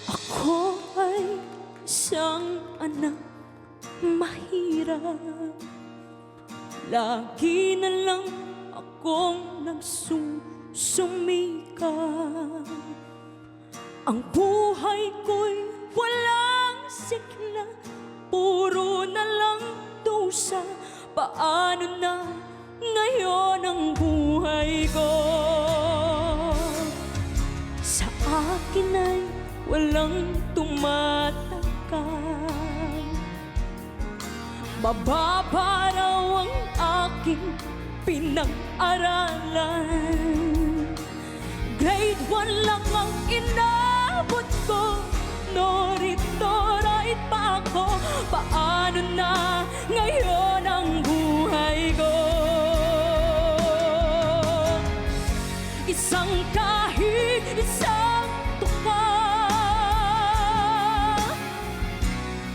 Ako ay isang anak mahirap. Lagi na lang akong nagsusumikap. Ang buhay ko'y walang sigla, puro na lang dusa. Paano na ngayon ang buhay ko? Sa akin ay walang tumatangkad. Mababa raw ang aking pinag-aralan. Grade 1 lang ang inabot ko, norito right pa ako. Paano na ngayon ang buhay ko? Isang kahig, isang tuka,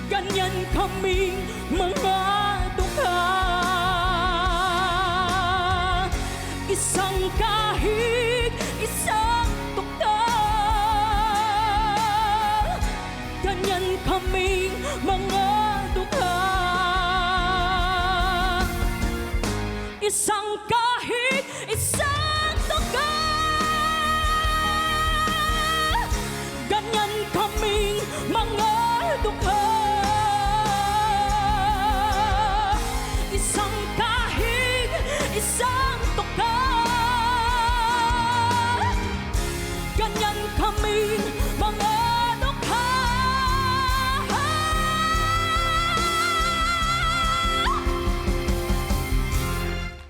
ganyan kaming mga dukha. Isang kahig, isang tuka, ganyan kaming mga dukha. Isang kahig, isang tuka, ganyan kaming mga dukha.